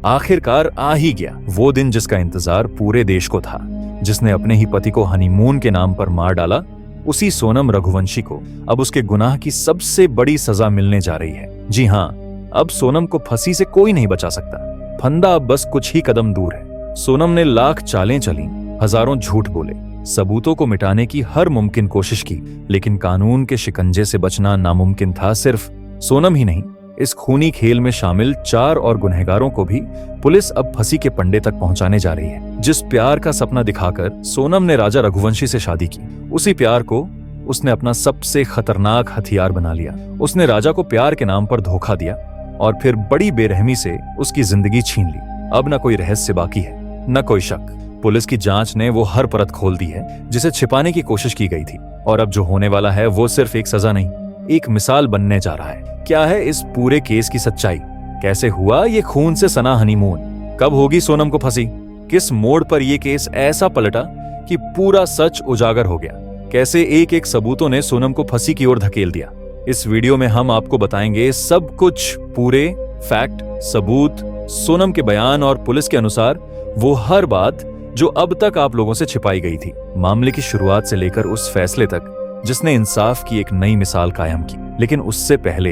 आखिरकार आ ही गया वो दिन जिसका इंतजार पूरे देश को था, जिसने अपने ही पति को हनीमून के नाम पर मार डाला। उसी सोनम रघुवंशी को अब उसके गुनाह की सबसे बड़ी सजा मिलने जा रही है। जी हाँ, अब सोनम को फांसी से कोई नहीं बचा सकता। फंदा अब बस कुछ ही कदम दूर है। सोनम ने लाख चालें चली, हजारों झूठ बोले, सबूतों को मिटाने की हर मुमकिन कोशिश की, लेकिन कानून के शिकंजे से बचना नामुमकिन था। सिर्फ सोनम ही नहीं, इस खूनी खेल में शामिल 4 और गुनहगारों को भी पुलिस अब फांसी के पंडे तक पहुंचाने जा रही है। जिस प्यार का सपना दिखाकर सोनम ने राजा रघुवंशी से शादी की, उसी प्यार को उसने अपना सबसे खतरनाक हथियार बना लिया। उसने राजा को प्यार के नाम पर धोखा दिया और फिर बड़ी बेरहमी से उसकी जिंदगी छीन ली। अब न कोई रहस्य बाकी है, न कोई शक। पुलिस की जांच ने वो हर परत खोल दी है जिसे छिपाने की कोशिश की गई थी। और अब जो होने वाला है वो सिर्फ एक सजा नहीं, एक मिसाल बनने जा रहा है। क्या है इस पूरे केस की सच्चाई? कैसे हुआ ये खून से सना हनीमून? कब होगी सोनम को फांसी? किस मोड़ पर यह केस ऐसा पलटा कि पूरा सच उजागर हो गया? कैसे एक एक सबूतों ने सोनम को फांसी की ओर धकेल दिया? इस वीडियो में हम आपको बताएंगे सब कुछ, पूरे फैक्ट, सबूत, सोनम के बयान और पुलिस के अनुसार वो हर बात जो अब तक आप लोगों से छिपाई गई थी। मामले की शुरुआत से लेकर उस फैसले तक जिसने इंसाफ की एक नई मिसाल कायम की। लेकिन उससे पहले,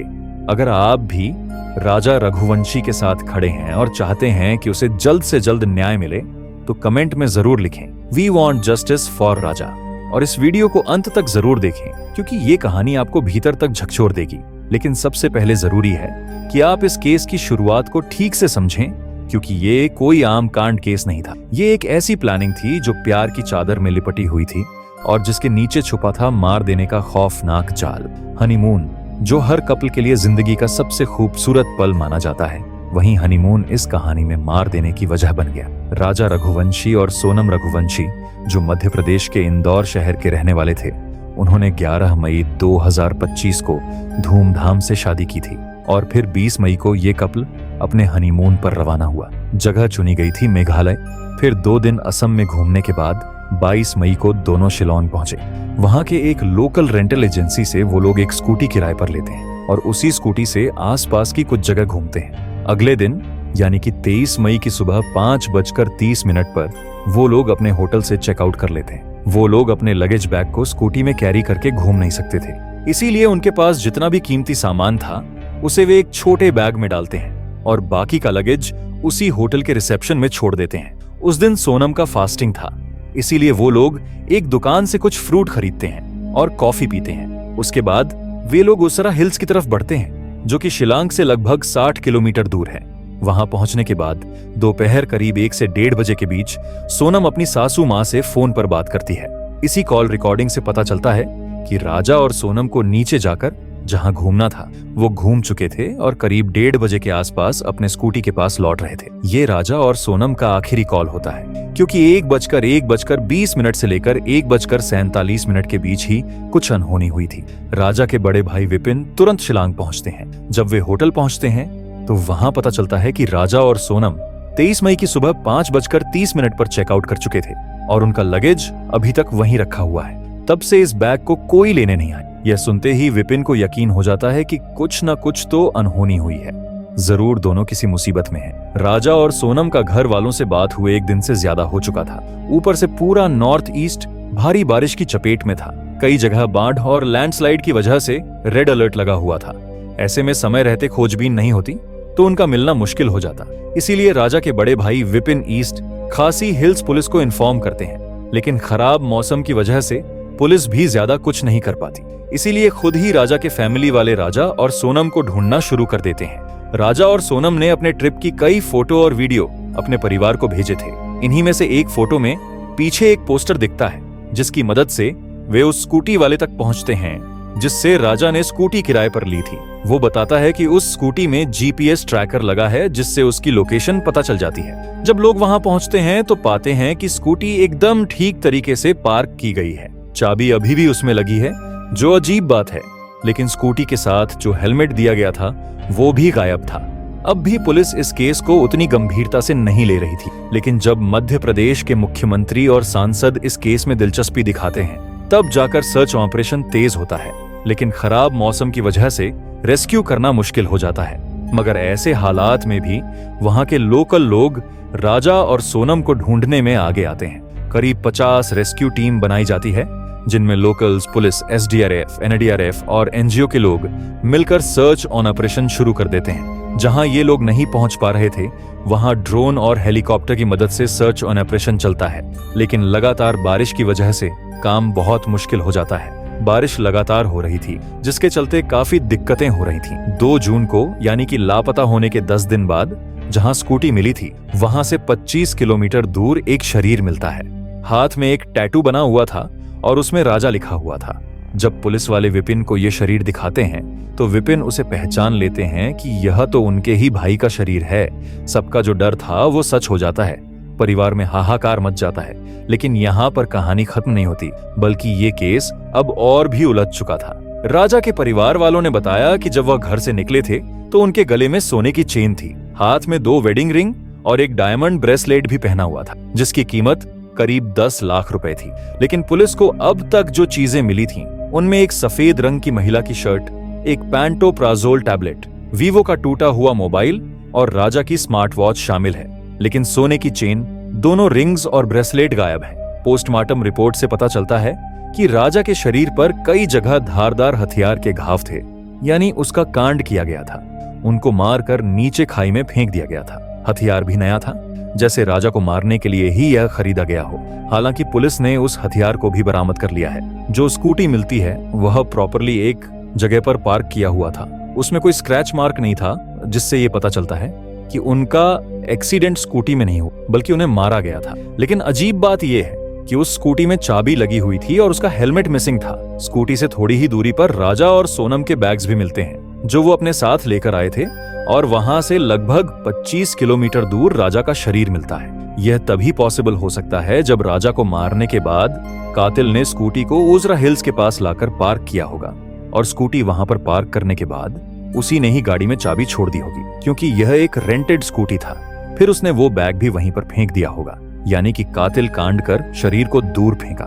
अगर आप भी राजा रघुवंशी के साथ खड़े हैं और चाहते हैं कि उसे जल्द से जल्द न्याय मिले, तो कमेंट में जरूर लिखें, वी वॉन्ट जस्टिस फॉर राजा। और इस वीडियो को अंत तक जरूर देखें, क्योंकि ये कहानी आपको भीतर तक झकझोर देगी। लेकिन सबसे पहले जरूरी है कि आप इस केस की शुरुआत को ठीक से समझें, क्योंकि ये कोई आम कांड केस नहीं था। ये एक ऐसी प्लानिंग थी जो प्यार की चादर में लिपटी हुई थी और जिसके नीचे छुपा था मार देने का खौफनाक जाल। हनीमून, जो हर कपल के लिए जिंदगी का सबसे खूबसूरत पल माना जाता है, वहीं हनीमून इस कहानी में मार देने की वजह बन गया। राजा रघुवंशी और सोनम रघुवंशी, जो मध्य प्रदेश के इंदौर शहर के रहने वाले थे, उन्होंने 11 मई 2025 को धूमधाम से शादी की थी और फिर 20 मई को ये कपल अपने हनीमून पर रवाना हुआ। जगह चुनी गई थी मेघालय। फिर 2 दिन असम में घूमने के बाद 22 मई को दोनों शिलोंग पहुंचे। वहां के एक लोकल रेंटल एजेंसी से वो लोग एक स्कूटी किराए पर लेते हैं और उसी स्कूटी से आसपास की कुछ जगह घूमते हैं। अगले दिन यानी कि 23 मई की सुबह 5:30 पर वो लोग अपने होटल से चेकआउट कर लेते हैं। वो लोग अपने लगेज बैग को स्कूटी में कैरी करके घूम नहीं सकते थे, इसीलिए उनके पास जितना भी कीमती सामान था उसे वे एक छोटे बैग में डालते हैं और बाकी का लगेज उसी होटल के रिसेप्शन में छोड़ देते हैं। उस दिन सोनम का फास्टिंग था, इसीलिए वो लोग एक दुकान से कुछ फ्रूट खरीदते हैं और कॉफी पीते हैं। उसके बाद वे लोग उसरा हिल्स की तरफ बढ़ते हैं, जो कि शिलांग से लगभग 60 किलोमीटर दूर है। वहां पहुंचने के बाद दोपहर करीब 1 से 1:30 बजे के बीच सोनम अपनी सासू मां से फोन पर बात करती है। इसी कॉल रिकॉर्डिंग से पता चलता है कि राजा और सोनम को नीचे जाकर जहां घूमना था वो घूम चुके थे और करीब 1:30 बजे के आसपास अपने स्कूटी के पास लौट रहे थे। ये राजा और सोनम का आखिरी कॉल होता है, क्योंकि 1:20 से लेकर 1:47 के बीच ही कुछ अनहोनी हुई थी। राजा के बड़े भाई विपिन तुरंत शिलांग पहुंचते हैं। जब वे होटल पहुंचते हैं तो वहां पता चलता है कि राजा और सोनम 23 मई की सुबह 5:30 पर चेकआउट कर चुके थे और उनका लगेज अभी तक वहीं रखा हुआ है। तब से इस बैग को कोई लेने नहीं आया। यह सुनते ही विपिन को यकीन हो जाता है कि कुछ न कुछ तो अनहोनी हुई है, जरूर दोनों किसी मुसीबत में हैं। राजा और सोनम का घर वालों से बात हुए 1 दिन से ज्यादा हो चुका था। ऊपर से पूरा नॉर्थ ईस्ट भारी बारिश की चपेट में था। कई जगह बाढ़ और लैंडस्लाइड की वजह से रेड अलर्ट लगा हुआ था। ऐसे में समय रहते खोजबीन नहीं होती तो उनका मिलना मुश्किल हो जाता। इसीलिए राजा के बड़े भाई विपिन ईस्ट खासी हिल्स पुलिस को इन्फॉर्म करते हैं, लेकिन खराब मौसम की वजह से पुलिस भी ज्यादा कुछ नहीं कर पाती। इसीलिए खुद ही राजा के फैमिली वाले राजा और सोनम को ढूंढना शुरू कर देते हैं। राजा और सोनम ने अपने ट्रिप की कई फोटो और वीडियो अपने परिवार को भेजे थे। इन्हीं में से एक फोटो में पीछे एक पोस्टर दिखता है, जिसकी मदद से वे उस स्कूटी वाले तक पहुंचते हैं जिससे राजा ने स्कूटी किराए पर ली थी। वो बताता है कि उस स्कूटी में जीपीएस ट्रैकर लगा है, जिससे उसकी लोकेशन पता चल जाती है। जब लोग वहां पहुंचते हैं तो पाते हैं कि स्कूटी एकदम ठीक तरीके से पार्क की गई है। चाबी अभी भी उसमें लगी है, जो अजीब बात है, लेकिन स्कूटी के साथ जो हेलमेट दिया गया था वो भी गायब था। अब भी पुलिस इस केस को उतनी गंभीरता से नहीं ले रही थी, लेकिन जब मध्य प्रदेश के मुख्यमंत्री और सांसद इस केस में दिलचस्पी दिखाते हैं, तब जाकर सर्च ऑपरेशन तेज होता है। लेकिन खराब मौसम की वजह से रेस्क्यू करना मुश्किल हो जाता है। मगर ऐसे हालात में भी वहां के लोकल लोग राजा और सोनम को ढूंढने में आगे आते हैं। करीब 50 रेस्क्यू टीम बनाई जाती है, जिनमें लोकल्स, पुलिस, एसडीआरएफ, एनडीआरएफ और एनजीओ के लोग मिलकर सर्च ऑन ऑपरेशन शुरू कर देते हैं। जहां ये लोग नहीं पहुंच पा रहे थे, वहां ड्रोन और हेलीकॉप्टर की मदद से सर्च ऑन ऑपरेशन चलता है। लेकिन लगातार बारिश की वजह से काम बहुत मुश्किल हो जाता है। बारिश लगातार हो रही थी, जिसके चलते काफी दिक्कतें हो रही थीं। 2 जून को, यानी कि लापता होने के 10 दिन बाद, जहां स्कूटी मिली थी, वहां से 25 किलोमीटर दूर एक शरीर मिलता है। हाथ में एक टैटू बना हुआ था और उसमें राजा लिखा हुआ था। जब पुलिस वाले विपिन को ये शरीर दिखाते हैं तो विपिन उसे पहचान लेते हैं कि यह तो उनके ही भाई का शरीर है। सबका जो डर था वो सच हो जाता है। परिवार में हाहाकार मच जाता है। लेकिन यहाँ पर कहानी खत्म नहीं होती, बल्कि ये केस अब और भी उलझ चुका था। राजा के परिवार वालों ने बताया कि जब वह घर से निकले थे तो उनके गले में सोने की चेन थी, हाथ में 2 वेडिंग रिंग और एक डायमंड ब्रेसलेट भी पहना हुआ था, जिसकी कीमत करीब 10 लाख रुपए थी। लेकिन पुलिस को अब तक जो चीजें मिली थीं, उनमें एक सफेद रंग की महिला की शर्ट, एक पैंटोप्राजोल टैबलेट, वीवो का टूटा हुआ मोबाइल और राजा की स्मार्ट वॉच शामिल है। लेकिन सोने की चेन, दोनों रिंग्स और ब्रेसलेट गायब है। पोस्टमार्टम रिपोर्ट से पता चलता है कि राजा के शरीर पर कई जगह धारदार हथियार के घाव थे, यानी उसका कांड किया गया था। उनको मारकर नीचे खाई में फेंक दिया गया था। हथियार भी नया था, जैसे राजा को मारने के लिए ही यह खरीदा गया हो। हालांकि पुलिस ने उस हथियार को भी बरामद कर लिया है। जो स्कूटी मिलती है वह प्रॉपरली एक जगह पर पार्क किया हुआ था। उसमें कोई स्क्रैच मार्क नहीं था, जिससे ये पता चलता है कि उनका एक्सीडेंट स्कूटी में नहीं हुआ, बल्कि उन्हें मारा गया था। लेकिन अजीब बात यह है कि उस स्कूटी में चाबी लगी हुई थी और उसका हेलमेट मिसिंग था। स्कूटी से थोड़ी ही दूरी पर राजा और सोनम के बैग्स भी मिलते हैं, जो वो अपने साथ लेकर आए थे, और वहां से लगभग 25 किलोमीटर दूर राजा का शरीर मिलता है। यह तभी पॉसिबल हो सकता है जब राजा को मारने के बाद कातिल ने स्कूटी को उजरा हिल्स के पास लाकर पार्क किया होगा, और स्कूटी वहां पर पार्क करने के बाद उसी ने ही गाड़ी में चाबी छोड़ दी होगी, क्योंकि यह एक रेंटेड स्कूटी था। फिर उसने वो बैग भी वहीं पर फेंक दिया होगा, यानी कि कातिल कांड कर शरीर को दूर फेंका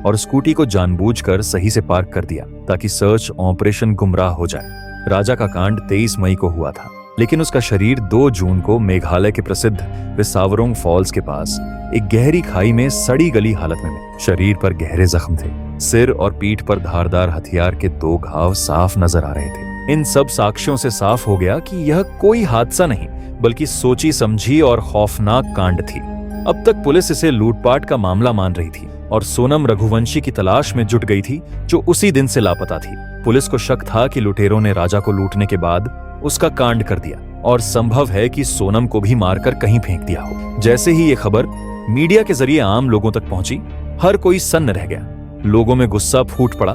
और स्कूटी को जानबूझकर सही से पार्क कर दिया ताकि सर्च ऑपरेशन गुमराह हो जाए। राजा का कांड 23 मई को हुआ था, लेकिन उसका शरीर 2 जून को मेघालय के प्रसिद्ध विसावरोंग फॉल्स के पास एक गहरी खाई में सड़ी गली हालत में मिला। शरीर पर गहरे जख्म थे। सिर और पीठ पर धारदार हथियार के 2 घाव साफ नजर आ रहे थे। इन सब साक्ष्यों से साफ हो गया कि यह कोई हादसा नहीं, बल्कि सोची समझी और खौफनाक कांड थी। अब तक पुलिस इसे लूटपाट का मामला मान रही थी और सोनम रघुवंशी की तलाश में जुट गई थी, जो उसी दिन से लापता थी। पुलिस को शक था कि लुटेरों ने राजा को लूटने के बाद उसका कांड कर दिया, और संभव है कि सोनम को भी मारकर कहीं फेंक दिया हो। जैसे ही ये खबर मीडिया के जरिए आम लोगों तक पहुंची, हर कोई सन्न रह गया। लोगों में गुस्सा फूट पड़ा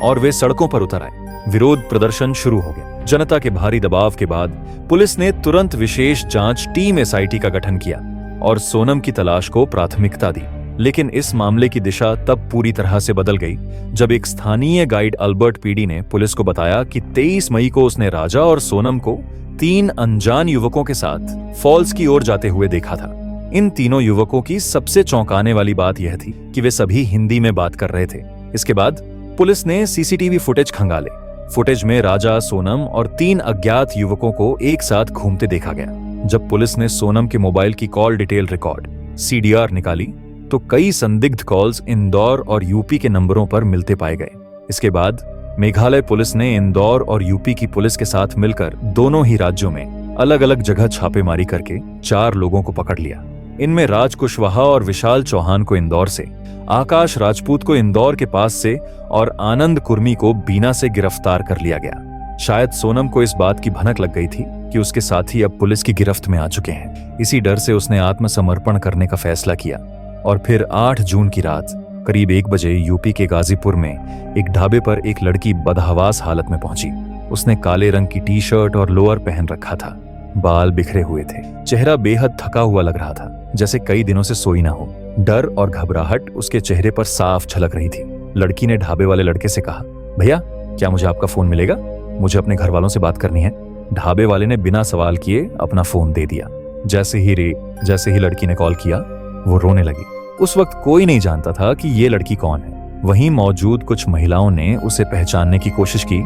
और वे सड़कों पर उतर आए। विरोध प्रदर्शन शुरू हो गया। जनता के भारी दबाव के बाद पुलिस ने तुरंत विशेष जांच टीम एसआईटी का गठन किया और सोनम की तलाश को प्राथमिकता दी। लेकिन इस मामले की दिशा तब पूरी तरह से बदल गई जब एक स्थानीय गाइड अल्बर्ट पीडी ने पुलिस को बताया कि 23 मई को उसने राजा और सोनम को 3 अनजान युवकों के साथ फॉल्स की ओर जाते हुए देखा था। इन तीनों युवकों की सबसे चौंकाने वाली बात यह थी कि वे सभी हिंदी में बात कर रहे थे। इसके बाद पुलिस ने सीसीटीवी फुटेज खंगाले। फुटेज में राजा, सोनम और 3 अज्ञात युवकों को एक साथ घूमते देखा गया। जब पुलिस ने सोनम के मोबाइल की कॉल डिटेल रिकॉर्ड (CDR) निकाली तो कई संदिग्ध कॉल्स इंदौर और यूपी के नंबरों पर मिलते पाए गए। इसके बाद मेघालय पुलिस ने इंदौर और यूपी की पुलिस के साथ मिलकर दोनों ही राज्यों में अलग अलग जगह छापेमारी करके 4 लोगों को पकड़ लिया। इनमें राज कुशवाहा और विशाल चौहान को इंदौर से, आकाश राजपूत को इंदौर के पास से और आनंद कुर्मी को बीना से गिरफ्तार कर लिया गया। शायद सोनम को इस बात की भनक लग गई थी कि उसके साथी अब पुलिस की गिरफ्त में आ चुके हैं। इसी डर से उसने आत्मसमर्पण करने का फैसला किया और फिर 8 जून की रात करीब 1 बजे यूपी के गाजीपुर में एक ढाबे पर एक लड़की बदहवास हालत में पहुंची। उसने काले रंग की टी-शर्ट और लोअर पहन रखा था। बाल बिखरे हुए थे। चेहरा बेहद थका हुआ लग रहा था, जैसे कई दिनों से सोई ना हो। डर और घबराहट उसके चेहरे पर साफ झलक रही थी। लड़की ने ढाबे वाले लड़के से कहा, भैया क्या मुझे आपका फोन मिलेगा? मुझे अपने घर वालों से बात करनी है। ढाबे वाले ने बिना सवाल किए अपना फोन दे दिया। जैसे ही लड़की ने कॉल किया, वो रोने लगी। उस वक्त कोई नहीं जानता था कि ये लड़की कौन है। वहीं मौजूद कुछ महिलाओं ने उसे पहचानने की कोशिश की,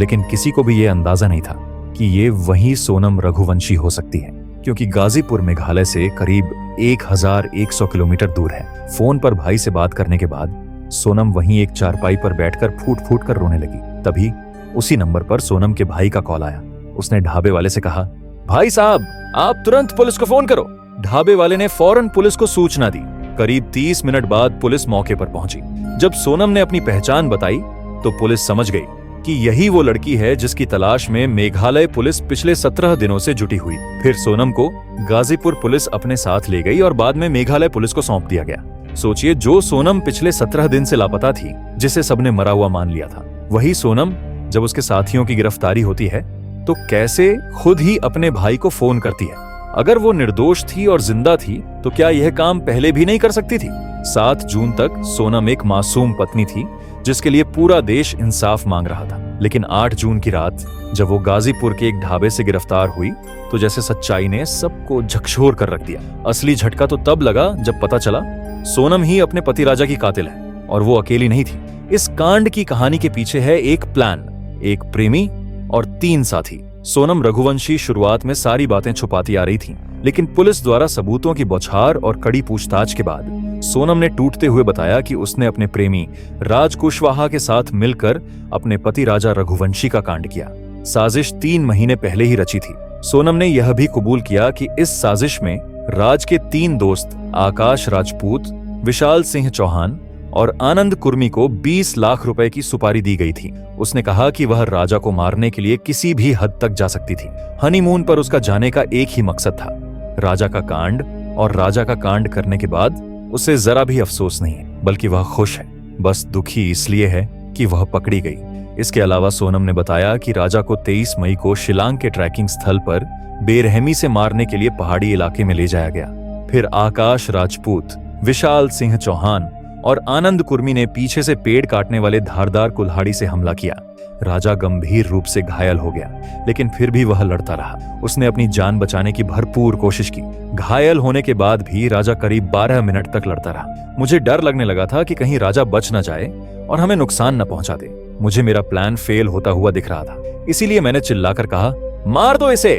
लेकिन किसी को भी ये अंदाजा नहीं था कि ये वही सोनम रघुवंशी हो सकती है, क्योंकि गाजीपुर मेघालय से करीब 1100 किलोमीटर दूर है। फोन पर भाई से बात करने के बाद सोनम वहीं एक चारपाई पर बैठकर फूट फूट कर रोने लगी। तभी उसी नंबर पर सोनम के भाई का कॉल आया। उसने ढाबे वाले से कहा, भाई साहब, आप तुरंत पुलिस को फोन करो। ढाबे वाले ने फौरन पुलिस को सूचना दी। करीब 30 मिनट बाद पुलिस मौके पर पहुंची। जब सोनम ने अपनी पहचान बताई तो पुलिस समझ गई कि यही वो लड़की है जिसकी तलाश में मेघालय पुलिस पिछले 17 दिनों से जुटी हुई। फिर सोनम को गाजीपुर पुलिस अपने साथ ले गई और बाद में मेघालय पुलिस को सौंप दिया गया। सोचिए, जो सोनम पिछले 17 दिन से लापता थी, जिसे सबने मरा हुआ मान लिया था, वही सोनम जब उसके साथियों की गिरफ्तारी होती है तो कैसे खुद ही अपने भाई को फोन करती है। अगर वो निर्दोष थी और जिंदा थी तो क्या यह काम पहले भी नहीं कर सकती थी? 7 जून तक सोनम एक मासूम पत्नी थी जिसके लिए पूरा देश इंसाफ मांग रहा था। लेकिन 8 जून की रात जब वो गाजीपुर के एक ढाबे से गिरफ्तार हुई तो जैसे सच्चाई ने सबको झकझोर कर रख दिया। असली झटका तो तब लगा जब पता चला सोनम ही अपने पति राजा की कातिल है और वो अकेली नहीं थी। इस कांड की कहानी के पीछे है एक प्लान, एक प्रेमी और 3 साथी। सोनम रघुवंशी शुरुआत में सारी बातें छुपाती आ रही थी, लेकिन पुलिस द्वारा सबूतों की बौछार और कड़ी पूछताछ के बाद सोनम ने टूटते हुए बताया कि उसने अपने प्रेमी राज कुशवाहा के साथ मिलकर अपने पति राजा रघुवंशी का कांड किया। साजिश 3 महीने पहले ही रची थी। सोनम ने यह भी कबूल किया कि इस साजिश में राज के 3 दोस्त आकाश राजपूत, विशाल सिंह चौहान और आनंद कुर्मी को 20 लाख रुपए की सुपारी दी गई थी। उसने कहा कि वह राजा को मारने के लिए किसी भी हद तक जा सकती थी। हनीमून पर उसका जाने का एक ही मकसद था, राजा का कांड, और राजा का कांड करने के बाद उसे जरा भी अफसोस नहीं है, बल्कि वह खुश है। बस दुखी इसलिए है कि वह पकड़ी गई। इसके अलावा सोनम ने बताया कि राजा को 23 मई को शिलांग के ट्रैकिंग स्थल पर बेरहमी से मारने के लिए पहाड़ी इलाके में ले जाया गया। फिर आकाश राजपूत, विशाल सिंह चौहान और आनंद कुर्मी ने पीछे से पेड़ काटने वाले धारदार कुल्हाड़ी से हमला किया। राजा गंभीर रूप से घायल हो गया, लेकिन फिर भी वह लड़ता रहा। उसने अपनी जान बचाने की भरपूर कोशिश की। घायल होने के बाद भी राजा करीब 12 मिनट तक लड़ता रहा। मुझे डर लगने लगा था कि कहीं राजा बच न जाए और हमें नुकसान न पहुंचा दे। मुझे मेरा प्लान फेल होता हुआ दिख रहा था, इसीलिए मैंने चिल्लाकर कहा, मार दो इसे।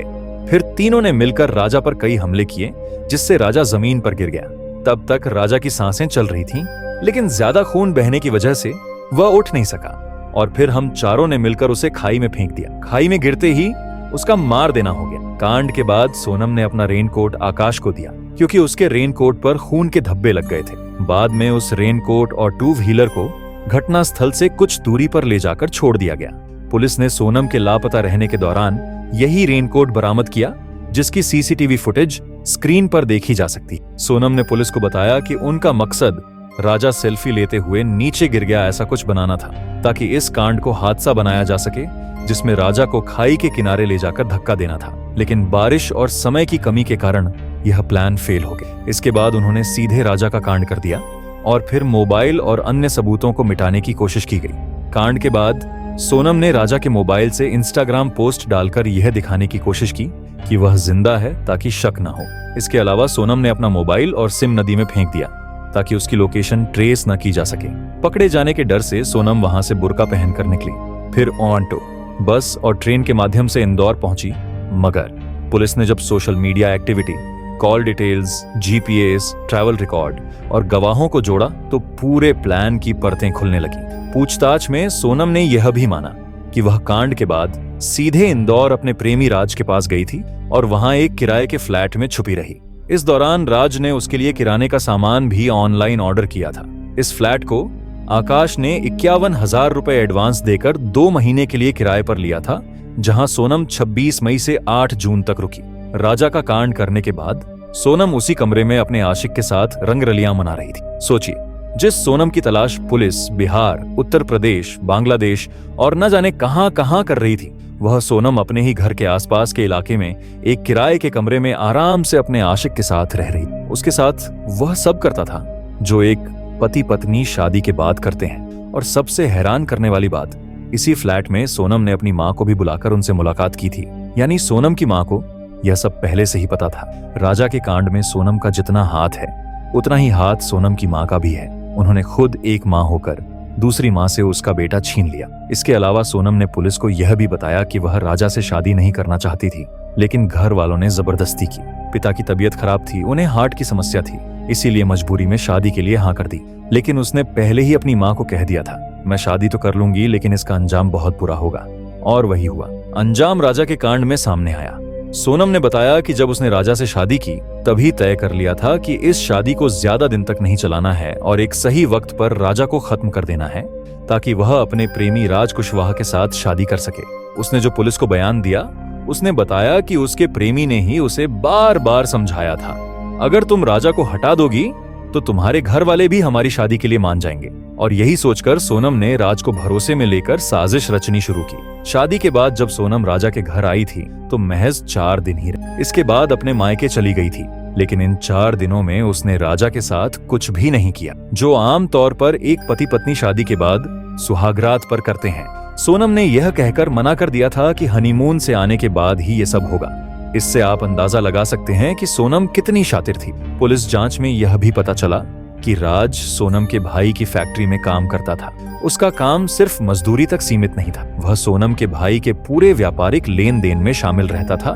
फिर तीनों ने मिलकर राजा पर कई हमले किए, जिससे राजा जमीन पर गिर गया। तब तक राजा की सांसें चल रही थीं, लेकिन ज्यादा खून बहने की वजह से वह उठ नहीं सका और फिर हम चारों ने मिलकर उसे खाई में फेंक दिया। खाई में गिरते ही उसका मार देना हो गया। कांड के बाद सोनम ने अपना रेनकोट आकाश को दिया, क्योंकि उसके रेनकोट पर खून के धब्बे लग गए थे। बाद में उस रेनकोट और 2 व्हीलर को घटना स्थल से कुछ दूरी पर ले जाकर छोड़ दिया गया। पुलिस ने सोनम के लापता रहने के दौरान यही रेनकोट बरामद किया, जिसकी सीसीटीवी फुटेज स्क्रीन पर देखी जा सकती। सोनम ने पुलिस को बताया कि उनका मकसद राजा सेल्फी लेते हुए नीचे गिर गया ऐसा कुछ बनाना था, ताकि इस कांड को हादसा बनाया जा सके, जिसमें राजा को खाई के किनारे ले जाकर धक्का देना था। लेकिन बारिश और समय की कमी के कारण यह प्लान फेल हो गया। इसके बाद उन्होंने सीधे राजा का कांड कर दिया और फिर मोबाइल और अन्य सबूतों को मिटाने की कोशिश की गई। कांड के बाद सोनम ने राजा के मोबाइल से इंस्टाग्राम पोस्ट डालकर यह दिखाने की कोशिश की कि वह जिंदा है, ताकि शक न हो। इसके अलावा सोनम ने अपना मोबाइल और सिम नदी में फेंक दिया, ताकि उसकी लोकेशन ट्रेस न की जा सके। पकड़े जाने के डर से सोनम वहां से बुर्का पहनकर निकली। फिर ऑटो, बस और ट्रेन के माध्यम से इंदौर पहुंची। मगर पुलिस ने जब social media activity, call details, GPS, travel record और गवाहों को जोड़ा तो पूरे प्लान की परतें खुलने लगी। पूछताछ में सोनम ने यह भी माना कि वह कांड के बाद सीधे इंदौर अपने प्रेमी राज के पास गई थी और वहां एक किराए के फ्लैट में छुपी रही। इस दौरान राज ने उसके लिए किराने का सामान भी ऑनलाइन ऑर्डर किया था। इस फ्लैट को आकाश ने 51,000 रुपए एडवांस देकर 2 महीने के लिए किराए पर लिया था, जहां सोनम 26 मई से 8 जून तक रुकी। राजा का कांड करने के बाद सोनम उसी कमरे में अपने आशिक के साथ रंगरलियां मना रही थी। सोचिए, जिस सोनम की तलाश पुलिस बिहार, उत्तर प्रदेश, बांग्लादेश और न जाने कहां कहां कर रही थी, वह सोनम अपने ही घर के आसपास के इलाके में एक किराए के कमरे में आराम से अपने आशिक के साथ रह रही। उसके साथ वह सब करता था जो एक पति पत्नी शादी के बाद करते हैं। और सबसे हैरान करने वाली बात, इसी फ्लैट में सोनम ने अपनी मां को भी बुलाकर उनसे मुलाकात की थी। यानी सोनम की मां को यह सब पहले से ही पता था। राजा के कांड में सोनम का जितना हाथ है, उतना ही हाथ सोनम की मां का भी है। उन्होंने खुद एक मां होकर दूसरी माँ से उसका बेटा छीन लिया। इसके अलावा सोनम ने पुलिस को यह भी बताया कि वह राजा से शादी नहीं करना चाहती थी, लेकिन घर वालों ने जबरदस्ती की। पिता की तबीयत खराब थी, उन्हें हार्ट की समस्या थी, इसीलिए मजबूरी में शादी के लिए हाँ कर दी। लेकिन उसने पहले ही अपनी माँ को कह दिया था, मैं शादी तो कर लूंगी लेकिन इसका अंजाम बहुत बुरा होगा। और वही हुआ। अंजाम राजा के कांड में सामने आया। सोनम ने बताया कि जब उसने राजा से शादी की तभी तय कर लिया था कि इस शादी को ज्यादा दिन तक नहीं चलाना है और एक सही वक्त पर राजा को खत्म कर देना है, ताकि वह अपने प्रेमी राज कुशवाहा के साथ शादी कर सके। उसने जो पुलिस को बयान दिया, उसने बताया कि उसके प्रेमी ने ही उसे बार बार समझाया था, अगर तुम राजा को हटा दोगी तो तुम्हारे घर वाले भी हमारी शादी के लिए मान जाएंगे। और यही सोचकर सोनम ने राज को भरोसे में लेकर साजिश रचनी शुरू की। शादी के बाद जब सोनम राजा के घर आई थी तो महज 4 दिन ही रही। इसके बाद अपने मायके चली गई थी, लेकिन इन 4 दिनों में उसने राजा के साथ कुछ भी नहीं किया, जो आम तौर पर एक पति पत्नी शादी के बाद सुहागरात पर करते हैं। सोनम ने यह कहकर मना कर दिया था कि हनीमून से आने के बाद ही ये सब होगा। इससे आप अंदाजा लगा सकते हैं कि सोनम कितनी शातिर थी। पुलिस जांच में यह भी पता चला कि राज सोनम के भाई की फैक्ट्री में काम करता था। उसका काम सिर्फ मजदूरी तक सीमित नहीं था, वह सोनम के भाई के पूरे व्यापारिक लेन देन में शामिल रहता था।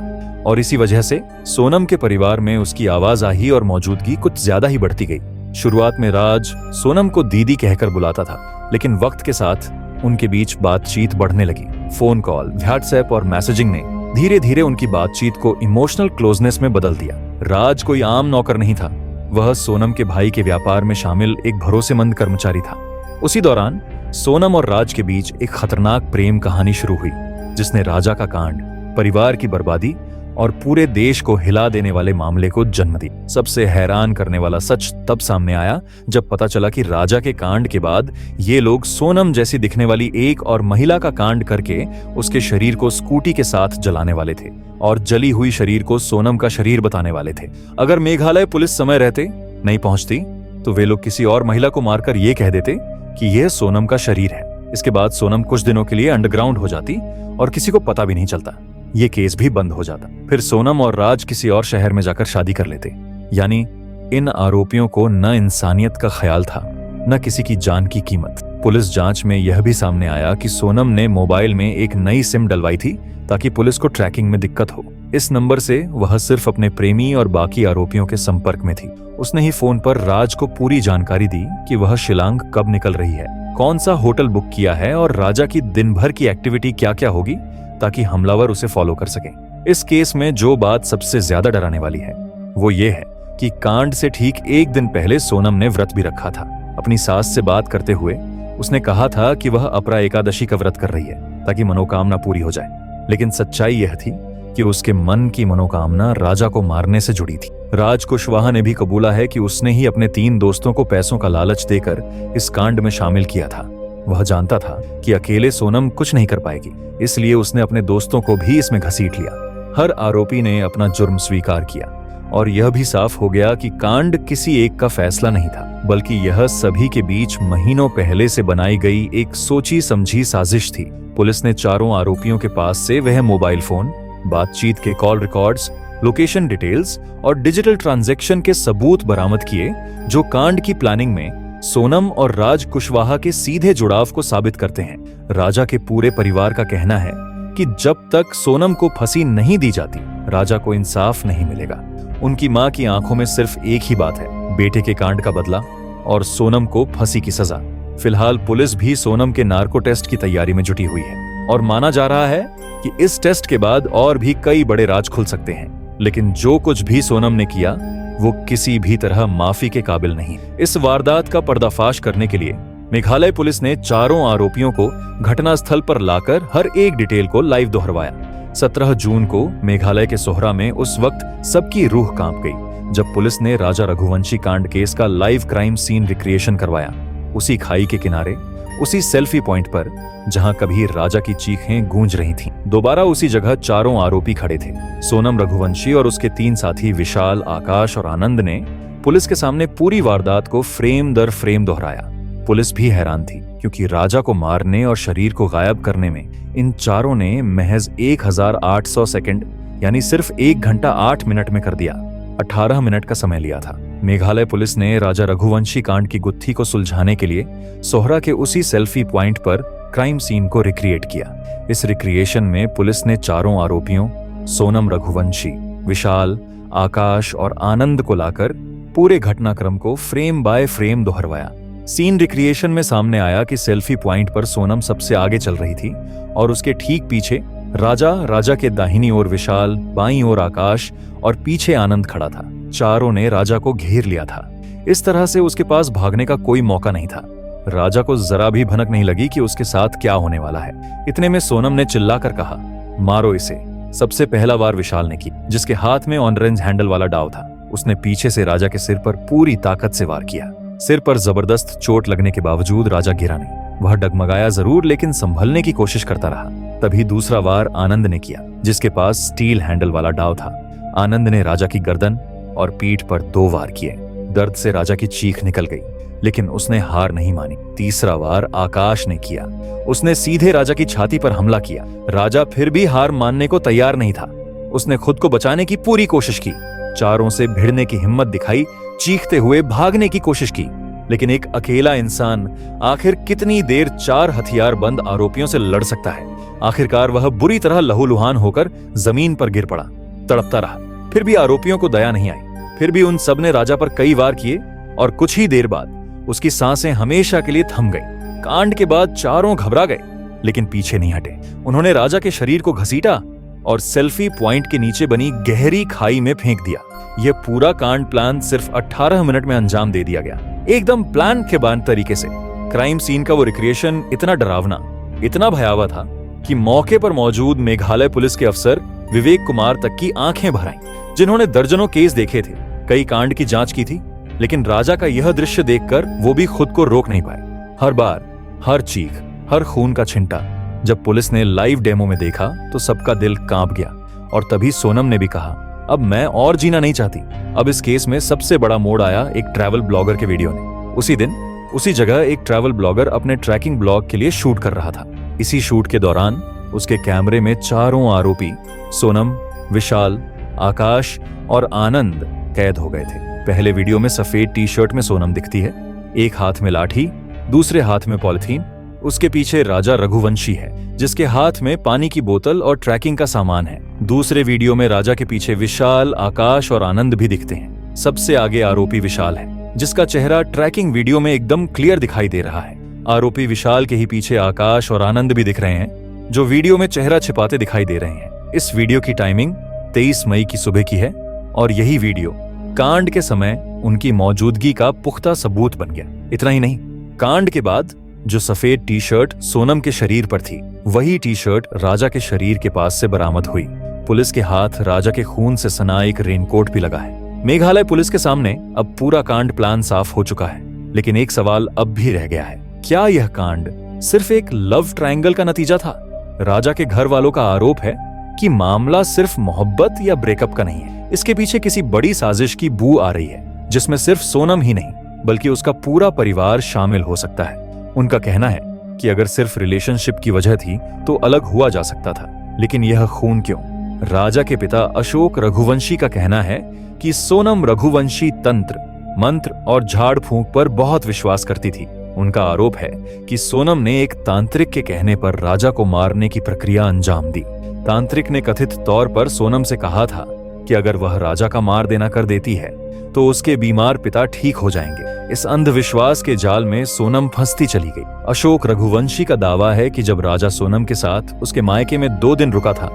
और इसी वजह से सोनम के परिवार में उसकी आवाजाही और मौजूदगी कुछ ज्यादा ही बढ़ती गई। शुरुआत में राज सोनम को दीदी कहकर बुलाता था, लेकिन वक्त के साथ उनके बीच बातचीत बढ़ने लगी। फोन कॉल, व्हाट्सएप और मैसेजिंग ने धीरे धीरे उनकी बातचीत को इमोशनल क्लोजनेस में बदल दिया। राज कोई आम नौकर नहीं था, वह सोनम के भाई के व्यापार में शामिल एक भरोसेमंद कर्मचारी था। उसी दौरान सोनम और राज के बीच एक खतरनाक प्रेम कहानी शुरू हुई, जिसने राजा का कांड, परिवार की बर्बादी और पूरे देश को हिला देने वाले मामले को जन्म दी। सबसे हैरान करने वाला सच तब सामने आया जब पता चला कि राजा के कांड के बाद ये लोग सोनम जैसी दिखने वाली एक और महिला का कांड करके उसके शरीर को स्कूटी के साथ जलाने वाले थे और जली हुई शरीर को सोनम का शरीर बताने वाले थे। अगर मेघालय पुलिस समय रहते नहीं पहुंचती तो वे लोग किसी और महिला को मारकर ये कह देते कि यह सोनम का शरीर है। इसके बाद सोनम कुछ दिनों के लिए अंडरग्राउंड हो जाती और किसी को पता भी नहीं चलता। ये केस भी बंद हो जाता। फिर सोनम और राज किसी और शहर में जाकर शादी कर लेते। यानी इन आरोपियों को न इंसानियत का ख्याल था, न किसी की जान की कीमत। पुलिस जांच में यह भी सामने आया कि सोनम ने मोबाइल में एक नई सिम डलवाई थी ताकि पुलिस को ट्रैकिंग में दिक्कत हो। इस नंबर से वह सिर्फ अपने प्रेमी और बाकी आरोपियों के संपर्क में थी। उसने ही फोन पर राज को पूरी जानकारी दी कि वह शिलांग कब निकल रही है, कौन सा होटल बुक किया है और राजा की दिन भर की एक्टिविटी क्या क्या होगी, ताकि हमलावर उसे फॉलो कर सके। इस केस में जो बात सबसे ज्यादा डराने वाली है वो ये है कि कांड से ठीक एक दिन पहले सोनम ने व्रत भी रखा था। अपनी सास से बात करते हुए उसने कहा था कि वह अपरा एकादशी का व्रत कर रही है ताकि मनोकामना पूरी हो जाए। लेकिन सच्चाई यह थी कि उसके मन की मनोकामना राजा को मारने से जुड़ी थी। राज कुशवाहा ने भी कबूला है कि उसने ही अपने 3 दोस्तों को पैसों का लालच देकर इस कांड में शामिल किया था। वह जानता था कि अकेले सोनम कुछ नहीं कर पाएगी, इसलिए उसने अपने दोस्तों को भी इसमें घसीट लिया। हर आरोपी ने अपना जुर्म स्वीकार किया और यह भी साफ हो गया कि कांड किसी एक का फैसला नहीं था, बल्कि यह सभी के बीच महीनों पहले से बनाई गई एक सोची समझी साजिश थी। पुलिस ने चारों आरोपियों के पास से वह मोबाइल फोन, बातचीत के कॉल रिकॉर्ड्स, लोकेशन डिटेल्स और डिजिटल ट्रांजैक्शन के सबूत बरामद किए, जो कांड की प्लानिंग में सोनम और राज कुशवाहा के सीधे जुड़ाव को साबित करते हैं। राजा के पूरे परिवार का कहना है कि जब तक सोनम को फांसी नहीं दी जाती, राजा को इंसाफ नहीं मिलेगा। उनकी मां की आंखों में सिर्फ एक ही बात है, बेटे के कांड का बदला और सोनम को फांसी की सजा। फिलहाल पुलिस भी सोनम के नार्को टेस्ट की तैयारी में जुटी हुई है और माना जा रहा है कि इस टेस्ट के बाद और भी कई बड़े राज खुल सकते हैं। लेकिन जो कुछ भी सोनम ने किया वो किसी भी तरह माफी के काबिल नहीं। इस वारदात का पर्दाफाश करने के लिए मेघालय पुलिस ने चारों आरोपियों को घटनास्थल पर लाकर हर एक डिटेल को लाइव दोहरवाया। 17 जून को मेघालय के सोहरा में उस वक्त सबकी रूह कांप गई जब पुलिस ने राजा रघुवंशी कांड केस का लाइव क्राइम सीन रिक्रिएशन करवाया। उसी खाई के किनारे, उसी सेल्फी पॉइंट पर जहां कभी राजा की चीखें गूंज रही थीं। दोबारा उसी जगह चारों आरोपी खड़े थे। सोनम रघुवंशी और उसके 3 साथी विशाल, आकाश और आनंद ने पुलिस के सामने पूरी वारदात को फ्रेम दर फ्रेम दोहराया। पुलिस भी हैरान थी क्योंकि राजा को मारने और शरीर को गायब करने में इन चारों ने महज 1800 सेकंड यानी सिर्फ 1 घंटा 8 मिनट में कर दिया। 18 मिनट का समय लिया था। मेघालय पुलिस ने राजा रघुवंशी कांड की गुत्थी को सुलझाने के लिए सोहरा के उसी सेल्फी पॉइंट पर क्राइम सीन को रिक्रिएट किया। इस रिक्रिएशन में पुलिस ने चारों आरोपियों सोनम रघुवंशी, विशाल, आकाश और आनंद को लाकर पूरे घटनाक्रम को फ्रेम बाय फ्रेम दोहरवाया। सीन रिक्रिएशन में सामने आया कि सेल्फी पॉइंट पर सोनम सबसे आगे चल रही थी और उसके ठीक पीछे राजा के दाहिनी ओर विशाल, बाईं ओर आकाश और पीछे आनंद खड़ा था। चारों ने राजा को घेर लिया था। इस तरह से उसके पास भागने का कोई मौका नहीं था। राजा को जरा भी भनक नहीं लगी कि उसके साथ क्या होने वाला है। इतने में सोनम ने चिल्लाकर कहा, मारो इसे। सबसे पहला वार विशाल ने की, जिसके हाथ में ऑन रेंज हैंडल वाला डाव था। उसने पीछे से राजा के सिर पर पूरी ताकत से वार किया। सिर पर जबरदस्त चोट लगने के बावजूद राजा गिरा नहीं। वह डगमगाया जरूर, लेकिन संभलने की कोशिश करता रहा। तभी दूसरा वार आनंद ने किया, जिसके पास स्टील हैंडल वाला डाव था। आनंद ने राजा की गर्दन और पीठ पर 2 वार किए। दर्द से राजा की चीख निकल गई, लेकिन उसने हार नहीं मानी। तीसरा वार आकाश ने किया। उसने सीधे राजा की छाती पर हमला किया। राजा फिर भी हार मानने को तैयार नहीं था। उसने खुद को बचाने की पूरी कोशिश की, चारों से भिड़ने की हिम्मत दिखाई, चीखते हुए भागने की कोशिश की। लेकिन एक अकेला इंसान आखिर कितनी देर 4 हथियारबंद आरोपियों से लड़ सकता है। आखिरकार वह बुरी तरह लहूलुहान होकर जमीन पर गिर पड़ा, तड़पता रहा। फिर भी आरोपियों को दया नहीं आई। फिर भी उन सब ने राजा पर कई वार किए और कुछ ही देर बाद उसकी सांसें हमेशा के लिए थम गई। कांड के बाद चारों घबरा गए, लेकिन पीछे नहीं हटे। उन्होंने राजा के शरीर को घसीटा और सेल्फी पॉइंट के नीचे बनी गहरी खाई में फेंक दिया। यह पूरा कांड प्लान सिर्फ 18 मिनट में अंजाम दे दिया गया, एकदम प्लान के बाद तरीके से। क्राइम सीन का वो रिक्रिएशन इतना डरावना, इतना भयावह था कि मौके पर मौजूद मेघालय पुलिस के अफसर विवेक कुमार तक की आंखें भर आईं, जिन्होंने दर्जनों केस देखे थे, कई कांड की जांच की थी, लेकिन राजा का यह दृश्य देखकर वो भी खुद को रोक नहीं पाए। हर बार, हर चीख, हर खून का छिंटा जब पुलिस ने लाइव डेमो में देखा तो सबका दिल कांप गया। और तभी सोनम ने भी कहा, अब मैं और जीना नहीं चाहती। अब इस केस में सबसे बड़ा मोड़ आया एक ट्रैवल ब्लॉगर के वीडियो ने। उसी दिन उसी जगह एक ट्रैवल ब्लॉगर अपने ट्रैकिंग ब्लॉग के लिए शूट कर रहा था। इसी शूट के दौरान उसके कैमरे में चारों आरोपी सोनम, विशाल, आकाश और आनंद कैद हो गए थे। पहले वीडियो में सफेद टी-शर्ट में सोनम दिखती है, एक हाथ में लाठी, दूसरे हाथ में पॉलिथीन। उसके पीछे राजा रघुवंशी है, जिसके हाथ में पानी की बोतल और ट्रैकिंग का सामान है। दूसरे वीडियो में राजा के पीछे विशाल, आकाश और आनंद भी दिखते हैं। सबसे आगे आरोपी विशाल है, जिसका चेहरा ट्रैकिंग वीडियो में एकदम क्लियर दिखाई दे रहा है। आरोपी विशाल के ही पीछे आकाश और आनंद भी दिख रहे हैं, जो वीडियो में चेहरा छिपाते दिखाई दे रहे हैं। इस वीडियो की टाइमिंग 23 मई की सुबह की है और यही वीडियो कांड के समय उनकी मौजूदगी का पुख्ता सबूत बन गया। इतना ही नहीं, कांड के बाद जो सफेद टी-शर्ट सोनम के शरीर पर थी, वही टी-शर्ट राजा के शरीर के पास से बरामद हुई। पुलिस के हाथ राजा के खून से सना एक रेनकोट भी लगा है। मेघालय पुलिस के सामने अब पूरा कांड प्लान साफ हो चुका है, लेकिन एक सवाल अब भी रह गया है। क्या यह कांड सिर्फ एक लव ट्रायंगल का नतीजा था? राजा के घर वालों का आरोप है कि मामला सिर्फ मोहब्बत या ब्रेकअप का नहीं है। इसके पीछे किसी बड़ी साजिश की बू आ रही है, जिसमें सिर्फ सोनम ही नहीं बल्कि उसका पूरा परिवार शामिल हो सकता है। उनका कहना है कि अगर सिर्फ रिलेशनशिप की वजह थी तो अलग हुआ जा सकता था, लेकिन यह खून क्यों? राजा के पिता अशोक रघुवंशी का कहना है कि सोनम रघुवंशी तंत्र, मंत्र और झाड़ फूंक पर बहुत विश्वास करती थी। उनका आरोप है कि सोनम ने एक तांत्रिक के कहने पर राजा को मारने की प्रक्रिया अंजाम दी। तांत्रिक ने कथित तौर पर सोनम से कहा था कि अगर वह राजा का मार देना कर देती है तो उसके बीमार पिता ठीक हो जाएंगे। इस अंधविश्वास के जाल में सोनम फंसती चली गई। अशोक रघुवंशी का दावा है कि जब राजा सोनम के साथ उसके मायके में 2 दिन रुका था,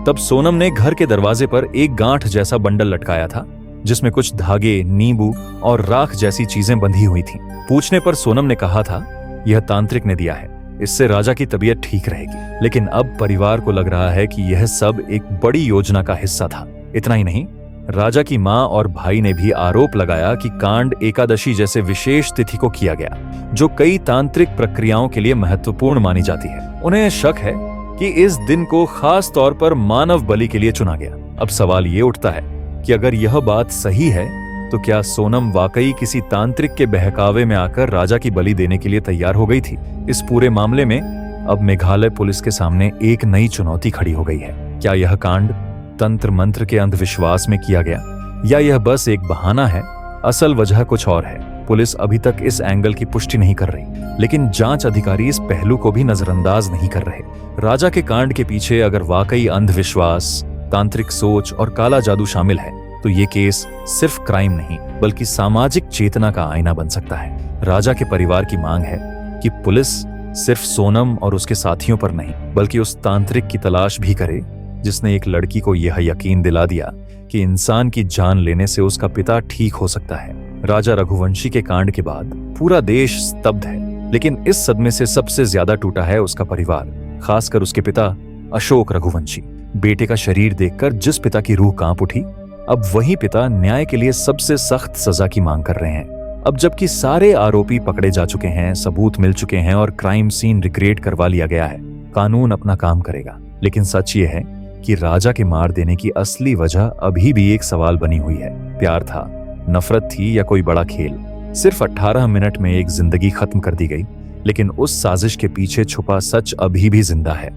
तब सोनम ने घर के दरवाजे पर एक गांठ जैसा बंडल लटकाया था, जिसमें कुछ धागे, नींबू और राख जैसी चीजें बंधी हुई थीं। पूछने पर सोनम ने कहा था, यह तांत्रिक ने दिया है, इससे राजा की तबीयत ठीक रहेगी। लेकिन अब परिवार को लग रहा है कि यह सब एक बड़ी योजना का हिस्सा था। इतना ही नहीं, राजा की मां और भाई ने भी आरोप लगाया कि कांड एकादशी जैसे विशेष तिथि को किया गया, जो कई तांत्रिक प्रक्रियाओं के लिए महत्वपूर्ण मानी जाती है। उन्हें शक है कि इस दिन को खास तौर पर मानव बलि के लिए चुना गया। अब सवाल ये उठता है कि अगर यह बात सही है तो क्या सोनम वाकई किसी तांत्रिक के बहकावे में आकर राजा की बलि देने के लिए तैयार हो गई थी? इस पूरे मामले में अब मेघालय पुलिस के सामने एक नई चुनौती खड़ी हो गई है। क्या यह कांड तंत्र मंत्र के अंधविश्वास में किया गया, या यह बस एक बहाना है असल वजह कुछ और है। पुलिस अभी तक इस एंगल की पुष्टि नहीं कर रही, लेकिन जांच अधिकारी इस पहलू को भी नजरअंदाज नहीं कर रहे। राजा के कांड के पीछे अगर वाकई अंधविश्वास, तांत्रिक सोच और काला जादू शामिल है, तो ये केस सिर्फ क्राइम नहीं बल्कि सामाजिक चेतना का आईना बन सकता है। राजा के परिवार की मांग है कि पुलिस सिर्फ सोनम और उसके साथियों पर नहीं, बल्कि उस तांत्रिक की तलाश भी करे जिसने एक लड़की को यह यकीन दिला दिया कि इंसान की जान लेने से उसका पिता ठीक हो सकता है। राजा रघुवंशी के कांड के बाद पूरा देश स्तब्ध है, लेकिन इस सदमे से सबसे ज्यादा टूटा है उसका परिवार, खासकर उसके पिता अशोक रघुवंशी। बेटे का शरीर देखकर जिस पिता की रूह कांप उठी, अब वही पिता न्याय के लिए सबसे सख्त सजा की मांग कर रहे हैं। अब जबकि सारे आरोपी पकड़े जा चुके हैं, सबूत मिल चुके हैं और क्राइम सीन रिक्रिएट करवा लिया गया है, कानून अपना काम करेगा। लेकिन सच ये है कि राजा के मार देने की असली वजह अभी भी एक सवाल बनी हुई है। प्यार था, नफरत थी या कोई बड़ा खेल? सिर्फ 18 मिनट में एक जिंदगी खत्म कर दी गई, लेकिन उस साजिश के पीछे छुपा सच अभी भी जिंदा है।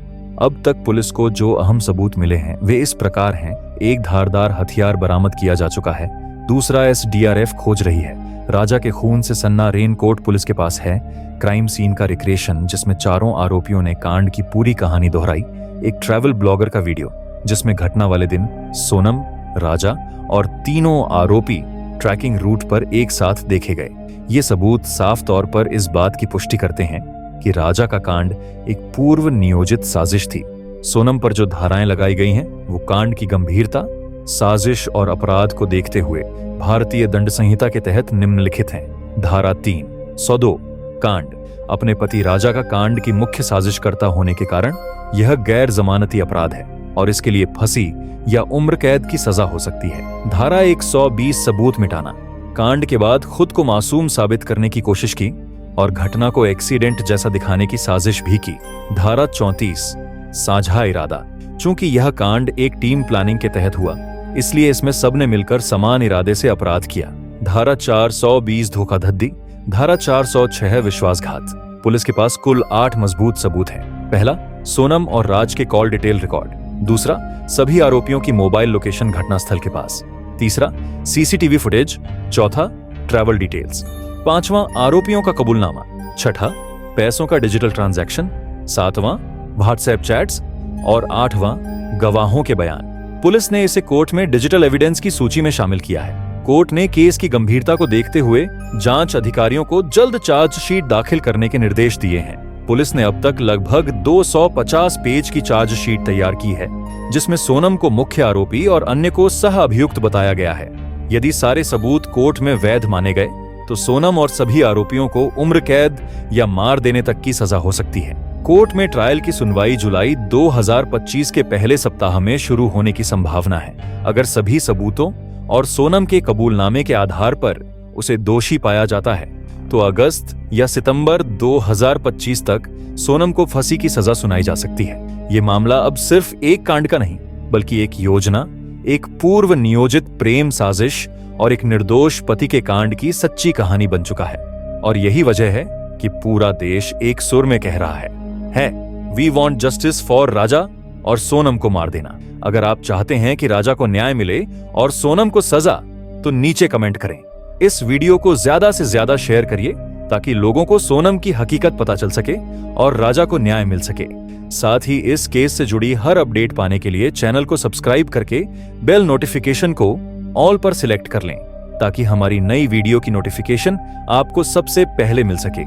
अब तक पुलिस को जो अहम सबूत मिले हैं वे इस प्रकार हैं। एक धारदार हथियार बरामद किया जा चुका है, दूसरा SDRF खोज रही है, राजा के खून से सन्ना रेनकोट पुलिस के पास है, क्राइम सीन का रिक्रिएशन जिसमें चारों आरोपियों ने कांड की पूरी कहानी दोहराई, एक ट्रैवल ब्लॉगर का वीडियो जिसमें घटना वाले दिन सोनम, राजा और तीनों आरोपी ट्रैकिंग रूट पर एक साथ देखे गए। ये सबूत साफ तौर पर इस बात की पुष्टि करते हैं कि राजा का कांड एक पूर्व नियोजित साजिश थी। सोनम पर जो धाराएं लगाई गई हैं वो कांड की गंभीरता, साजिश और अपराध को देखते हुए भारतीय दंड संहिता के तहत निम्नलिखित हैं। धारा 3 102 कांड, अपने पति राजा का कांड की मुख्य साजिशकर्ता होने के कारण यह गैर जमानती अपराध है और इसके लिए फांसी या उम्र कैद की सजा हो सकती है। धारा 120 सबूत मिटाना, कांड के बाद खुद को मासूम साबित करने की कोशिश की और घटना को एक्सीडेंट जैसा दिखाने की साजिश भी की। धारा 34 साझा इरादा, चूंकि यह कांड एक टीम प्लानिंग के तहत हुआ, इसलिए इसमें सबने मिलकर समान इरादे से अपराध किया। धारा 420 धोखाधड़ी, धारा 406 विश्वासघात। पुलिस के पास कुल 8 मजबूत सबूत हैं। पहला, सोनम और राज के कॉल डिटेल रिकॉर्ड। दूसरा, सभी आरोपियों की मोबाइल लोकेशन घटनास्थल के पास। तीसरा, CCTV फुटेज। चौथा, ट्रैवल डिटेल्स। पांचवां, आरोपियों का कबूलनामा। छठा, पैसों का डिजिटल ट्रांजैक्शन। सातवां, व्हाट्सएप चैट्स। और आठवां, गवाहों के बयान। पुलिस ने इसे कोर्ट में डिजिटल एविडेंस की सूची में शामिल किया है। कोर्ट ने केस की गंभीरता को देखते हुए जांच अधिकारियों को जल्द चार्जशीट दाखिल करने के निर्देश दिए हैं। पुलिस ने अब तक लगभग 250 पेज की चार्जशीट तैयार की है, जिसमें सोनम को मुख्य आरोपी और अन्य को सह अभियुक्त बताया गया है। यदि सारे सबूत कोर्ट में वैध माने गए तो सोनम और सभी आरोपियों को उम्र कैद या मार देने तक की सजा हो सकती है। कोर्ट में ट्रायल की सुनवाई जुलाई 2025 के पहले सप्ताह में शुरू होने की संभावना है। अगर सभी सबूतों और सोनम के कबूलनामे के आधार पर उसे दोषी पाया जाता है तो अगस्त या सितंबर 2025 तक सोनम को फांसी की सजा सुनाई जा सकती है। ये मामला अब सिर्फ एक कांड का नहीं, बल्कि एक योजना, एक पूर्व नियोजित प्रेम साजिश और एक निर्दोष पति के कांड की सच्ची कहानी बन चुका है। और यही वजह है कि पूरा देश एक सुर में कह रहा है वी वॉन्ट जस्टिस फॉर राजा और सोनम को मार देना। अगर आप चाहते हैं कि राजा को न्याय मिले और सोनम को सजा, तो नीचे कमेंट करें। इस वीडियो को ज्यादा से ज्यादा शेयर करिए ताकि लोगों को सोनम की हकीकत पता चल सके और राजा को न्याय मिल सके। साथ ही इस केस से जुड़ी हर अपडेट पाने के लिए चैनल को सब्सक्राइब करके बेल नोटिफिकेशन को ऑल पर सिलेक्ट कर लें ताकि हमारी नई वीडियो की नोटिफिकेशन आपको सबसे पहले मिल सके।